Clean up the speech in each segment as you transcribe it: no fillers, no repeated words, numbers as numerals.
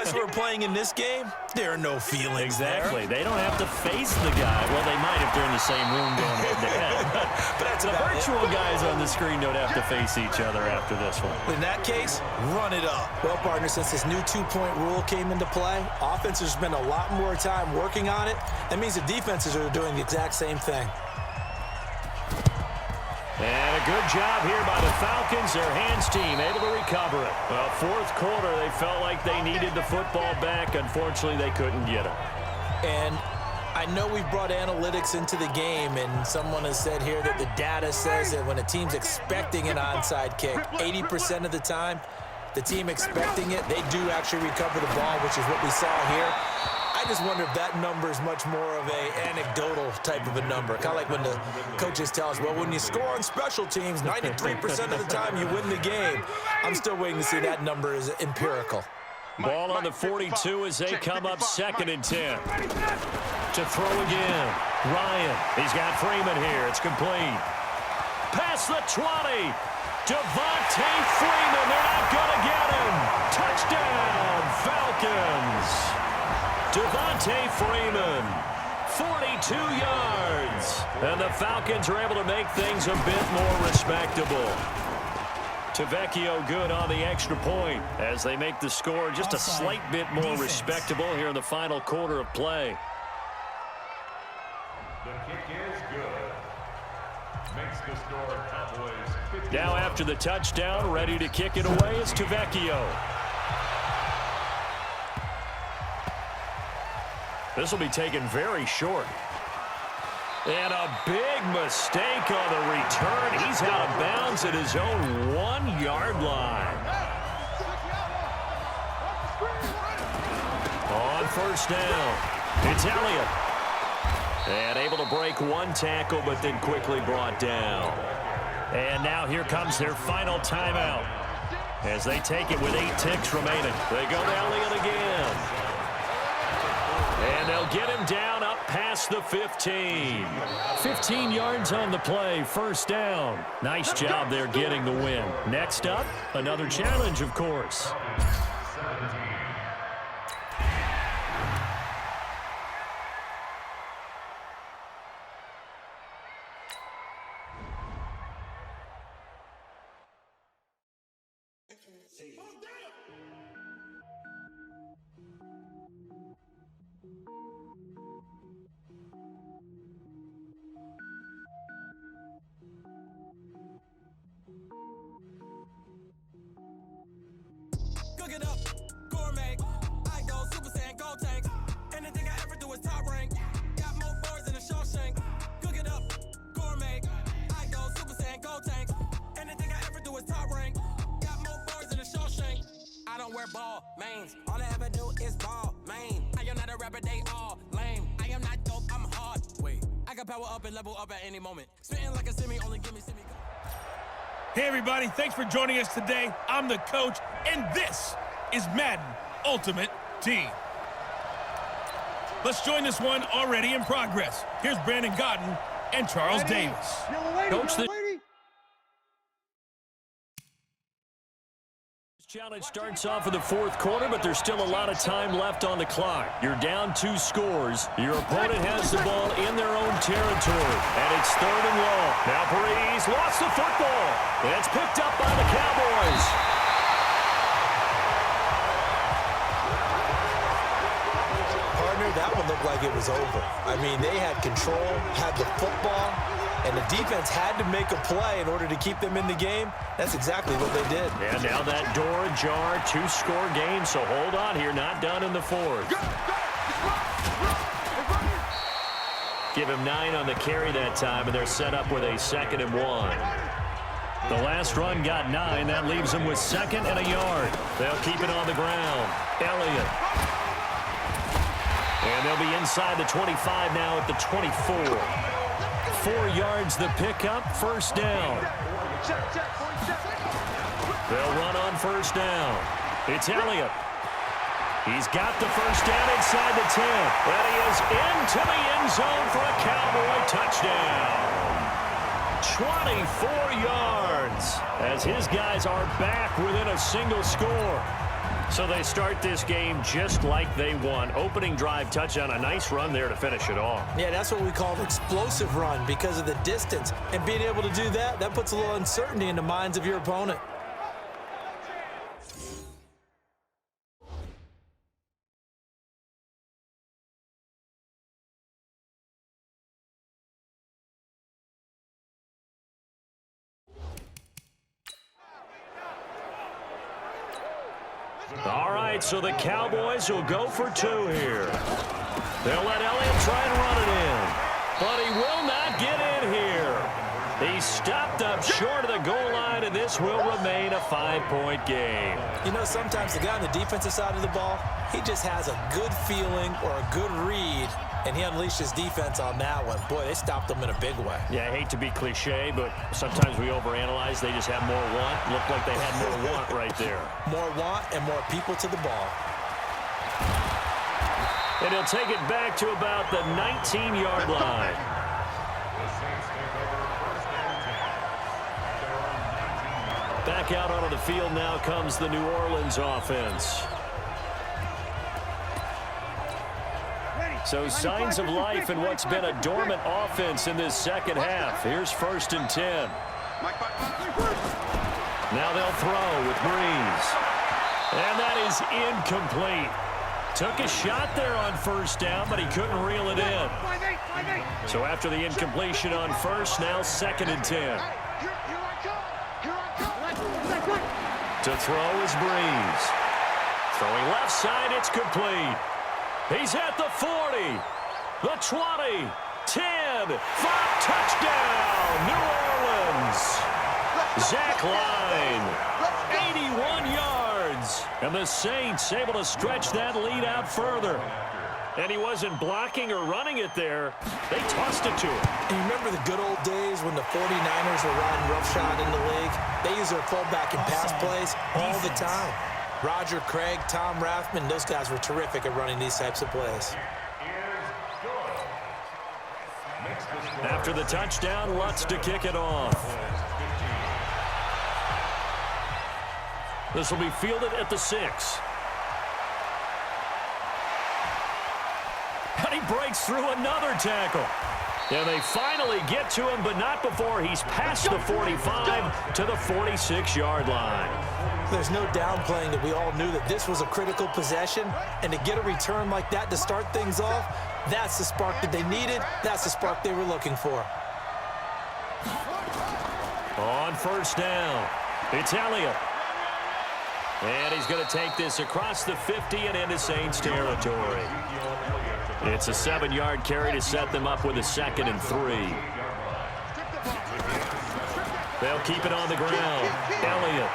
guys who are playing in this game, there are no feelings. Exactly. They don't have to face the guy. Well, they might if they're in the same room going head-to-head. But that's the virtual guys on the screen don't have to face each other after this one. In that case, run it up. Well, partner, since this new two-point rule came into play, offenses spend a lot more time working on it. That means the defenses are doing the exact same thing. And a good job here by the Falcons. Their hands team able to recover it. Well, fourth quarter, they felt like they needed the football back. Unfortunately, they couldn't get it. And I know we've brought analytics into the game, and someone has said here that the data says that when a team's expecting an onside kick, 80% of the time, the team expecting it, they do actually recover the ball, which is what we saw here. I just wonder if that number is much more of an anecdotal type of a number. Kind of like when the coaches tell us, well, when you score on special teams, 93% of the time you win the game. I'm still waiting to see that number is empirical. Ball on the 42 as they come up 2nd and 10. To throw again. Ryan, he's got Freeman here. It's complete. Past the 20. Devontae Freeman, they're not going to get him. Touchdown, Falcons. Devontae Freeman, 42 yards. And the Falcons are able to make things a bit more respectable. Tavecchio good on the extra point as they make the score just a slight bit more respectable here in the final quarter of play. The kick is good. Makes the score Cowboys 50. Now after the touchdown, ready to kick it away is Tavecchio. This will be taken very short. And a big mistake on the return. He's out of bounds at his own 1-yard line. On first down, it's Elliott. And able to break one tackle, but then quickly brought down. And now here comes their final timeout as they take it with 8 ticks remaining. They go to Elliott again. And they'll get him down up past the 15. 15 yards on the play, first down. Nice job there getting the win. Next up, another challenge, of course. Cook it up, gourmet. I go Super Saiyan, gold tank. Anything I ever do is top rank. Got more boards than a Shawshank. Cook it up, gourmet. I go Super Saiyan, gold tank. Anything I ever do is top rank. Got more boards than a Shawshank. I don't wear ball mains. All I ever do is ball main. I am not a rapper, they all lame. I am not dope, I'm hard. Wait, I can power up and level up at any moment. Spitting like a semi, only give me semi. Hey everybody, thanks for joining us today. I'm the coach, and this is Madden Ultimate Team. Let's join this one already in progress. Here's Brandon Godden and Charles Davis. Coach, the challenge starts off in the fourth quarter, but there's still a lot of time left on the clock. You're down 2 scores. Your opponent has the ball in their own territory, and it's 3rd and long. Now Paredes lost the football. It's picked up by the Cowboys. Partner, that one looked like it was over. I mean, they had control, had the football, and the defense had to make a play in order to keep them in the game. That's exactly what they did. And now that door ajar, 2-score game, so hold on here, not done in the fourth. Give him 9 on the carry that time, and they're set up with a 2nd and 1. The last run got 9. That leaves them with 2nd and a yard. They'll keep it on the ground. Elliott. And they'll be inside the 25 now at the 24. 4 yards the pickup, first down. They'll run on first down. It's Elliott. He's got the first down inside the 10. And he is into the end zone for a Cowboy touchdown. 24 yards as his guys are back within a single score. So they start this game just like they won. Opening drive touchdown, a nice run there to finish it off. Yeah, that's what we call an explosive run because of the distance. And being able to do that, that puts a little uncertainty in the minds of your opponent. All right, so the Cowboys will go for two here. They'll let Elliott try and run it in, but he will not get in here. He's stopped up short of the goal line, and this will remain a 5-point game. You know, sometimes the guy on the defensive side of the ball, he just has a good feeling or a good read, and he unleashed his defense on that one. Boy, they stopped them in a big way. Yeah, I hate to be cliche, but sometimes we overanalyze. They just have more want. Looked like they had more want right there. More want and more people to the ball. And he'll take it back to about the 19-yard line. Back out onto the field now comes the New Orleans offense. So signs of life in what's been a dormant offense in this second half. Here's 1st and 10. Now they'll throw with Breeze. And that is incomplete. Took a shot there on 1st down, but he couldn't reel it in. So after the incompletion on first, now 2nd and 10. To throw is Breeze. Throwing left side, it's complete. He's at the 40, the 20, 10, 5, touchdown, New Orleans. Zach Line, 81 yards. And the Saints able to stretch that lead out further. And he wasn't blocking or running it there. They tossed it to him. And you remember the good old days when the 49ers were riding roughshod in the league? They used their fullback in pass plays all the time. Roger Craig, Tom Rathman, those guys were terrific at running these types of plays. After the touchdown, Lutz to kick it off. This will be fielded at the 6. And he breaks through another tackle. And they finally get to him, but not before he's past the 45 to the 46-yard line. There's no downplaying that we all knew that this was a critical possession, and to get a return like that to start things off, that's the spark that they needed. That's the spark they were looking for. On 1st down, it's Elliott. And he's going to take this across the 50 and into Saints territory. It's a 7-yard carry to set them up with a 2nd and 3. They'll keep it on the ground. Elliott.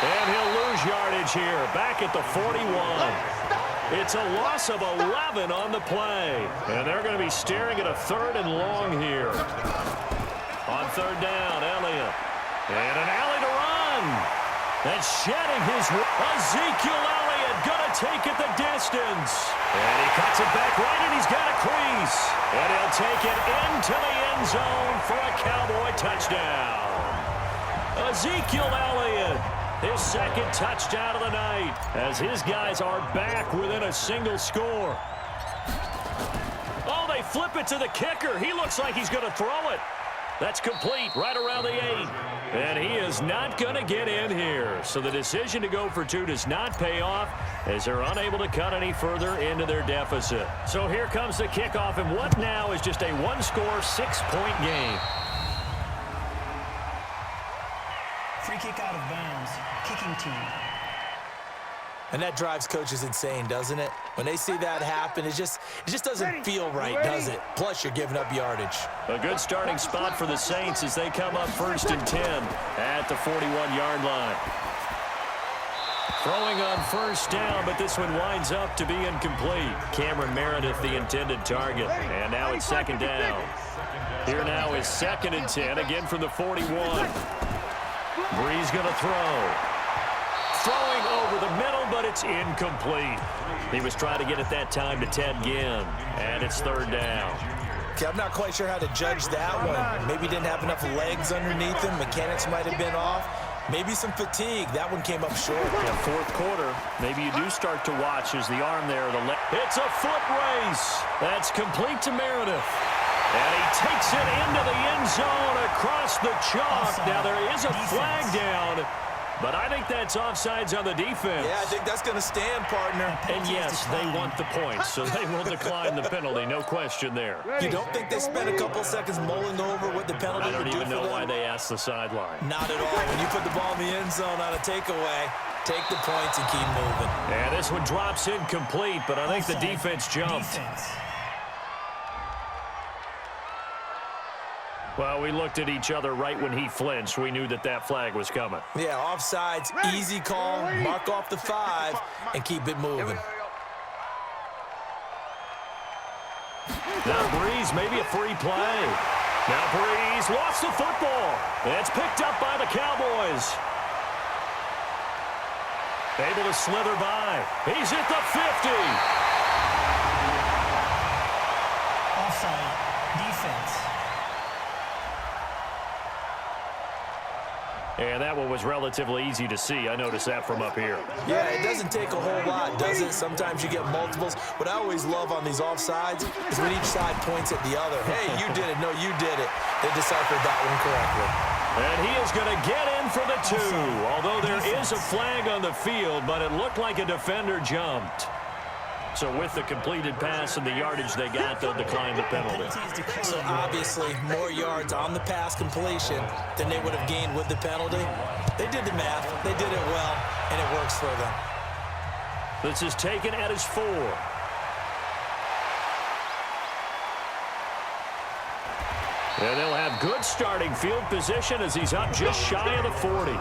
And he'll lose yardage here, back at the 41. It's a loss of 11 on the play. And they're going to be staring at a 3rd and long here. On 3rd down, Elliott. And an alley to run. And shedding his Ezekiel Elliott going to take it the distance. And he cuts it back right, and he's got a crease. And he'll take it into the end zone for a Cowboy touchdown. Ezekiel Elliott, his 2nd touchdown of the night, as his guys are back within a single score. Oh, they flip it to the kicker. He looks like he's going to throw it. That's complete right around the 8. And he is not going to get in here. So the decision to go for 2 does not pay off as they're unable to cut any further into their deficit. So here comes the kickoff, and what now is just a 1-score, 6-point game. Free kick out of bounds. Kicking team. And that drives coaches insane, doesn't it? When they see that happen, it just doesn't feel right, does it? Plus, you're giving up yardage. A good starting spot for the Saints as they come up 1st and 10 at the 41-yard line. Throwing on 1st down, but this one winds up to be incomplete. Cameron Meredith, the intended target. And now it's 2nd down. Here now is 2nd and 10, again from the 41. Breeze going to throw. Throwing over the middle, but it's incomplete. He was trying to get it that time to Ted Ginn, and it's 3rd down. Okay, I'm not quite sure how to judge that one. Maybe he didn't have enough legs underneath him. Mechanics might have been off. Maybe some fatigue. That one came up short. Yeah, fourth quarter, maybe you do start to watch as the arm there. It's a foot race. That's complete to Meredith. And he takes it into the end zone across the chalk. Now there is a flag down, but I think that's offsides on the defense. Yeah, I think that's going to stand, partner. And yes, they want the points, so they will decline the penalty. No question there. You don't think they spent a couple seconds mulling over what the penalty I don't would do even for know them? why they asked the sideline. Not at all. When you put the ball in the end zone on a takeaway, take the points and keep moving. And this one drops incomplete, but I think the defense jumped. Well, we looked at each other right when he flinched. We knew that that flag was coming. Yeah, offsides, easy call, mark off the 5, and keep it moving. Now Breeze, maybe a free play. Now Breeze lost the football. It's picked up by the Cowboys. Able to slither by. He's at the 50. Offside. Defense. And that one was relatively easy to see. I noticed that from up here. Yeah, it doesn't take a whole lot, does it? Sometimes you get multiples. What I always love on these offsides is when each side points at the other. Hey, you did it. No, you did it. They deciphered that one correctly. And he is going to get in for the 2. Although there is a flag on the field, but it looked like a defender jumped. So with the completed pass and the yardage they got, they'll decline the penalty. So obviously, more yards on the pass completion than they would have gained with the penalty. They did the math. They did it well, and it works for them. This is taken at his 4. And they'll have good starting field position as he's up just shy of the 40.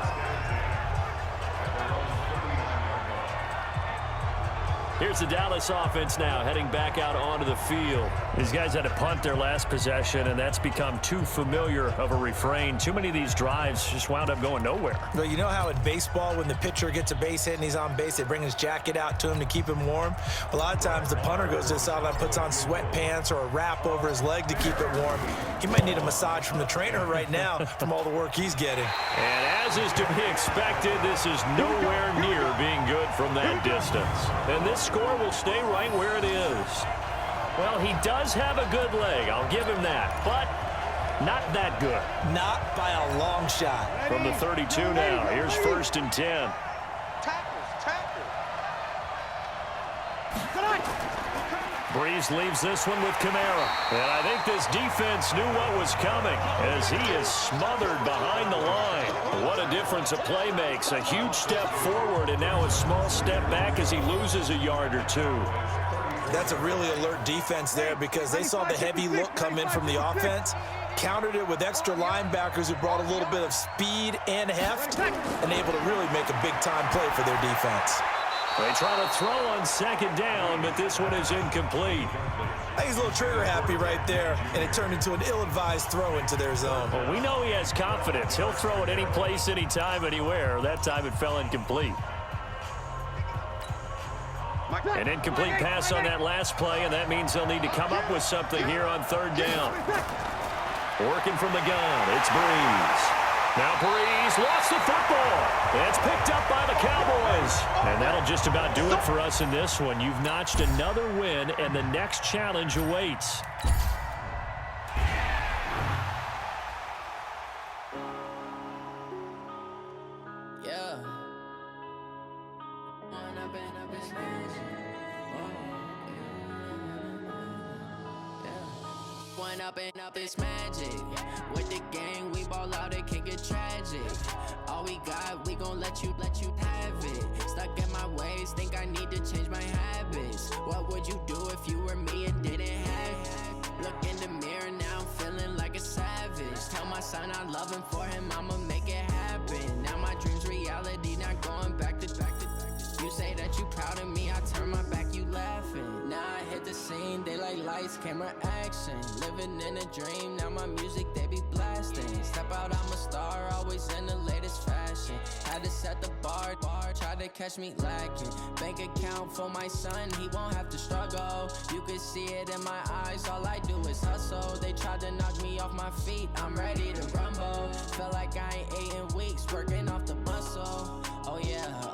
Here's the Dallas offense now, heading back out onto the field. These guys had to punt their last possession, and that's become too familiar of a refrain. Too many of these drives just wound up going nowhere. Well, you know how in baseball, when the pitcher gets a base hit and he's on base, they bring his jacket out to him to keep him warm? A lot of times the punter goes to the sideline, puts on sweatpants or a wrap over his leg to keep it warm. He might need a massage from the trainer right now from all the work he's getting. And as is to be expected, this is nowhere near being good from that distance. And this score will stay right where it is. Well, he does have a good leg. I'll give him that. But not that good. Not by a long shot. From the 32 now. Here's 1st and 10. Breeze leaves this one with Kamara. And I think this defense knew what was coming as he is smothered behind the line. What a difference a play makes. A huge step forward and now a small step back as he loses a yard or 2. That's a really alert defense there because they saw the heavy look come in from the offense, countered it with extra linebackers who brought a little bit of speed and heft, and able to really make a big-time play for their defense. They try to throw on 2nd down, but this one is incomplete. I think he's a little trigger happy right there, and it turned into an ill-advised throw into their zone. Well, we know he has confidence. He'll throw it any place, anytime, anywhere. That time it fell incomplete. An incomplete pass on that last play, and that means they'll need to come up with something here on 3rd down. Working from the gun, it's Breeze. Now Breeze lost the football. It's picked up by the Cowboys. And that'll just about do it for us in this one. You've notched another win, and the next challenge awaits. Up this magic with the gang, we ball out, it can get tragic. All we got, we gon' let you have it. Stuck in my ways, think I need to change my habits. What would you do if you were me and didn't have it? Look in the mirror now, I'm feeling like a savage. Tell my son I love him, for him I'ma make it happen. Now my dreams reality, not going back to. You say that you proud of me, I turn my back, you laughing. Now I hit the scene, they like lights, camera, action. Living in a dream, now my music, they be blasting. Step out, I'm a star, always in the latest fashion. Had to set the bar, try to catch me lacking. Bank account for my son, he won't have to struggle. You can see it in my eyes, all I do is hustle. They tried to knock me off my feet, I'm ready to rumble. Felt like I ain't ate in weeks, working off the muscle. Oh yeah.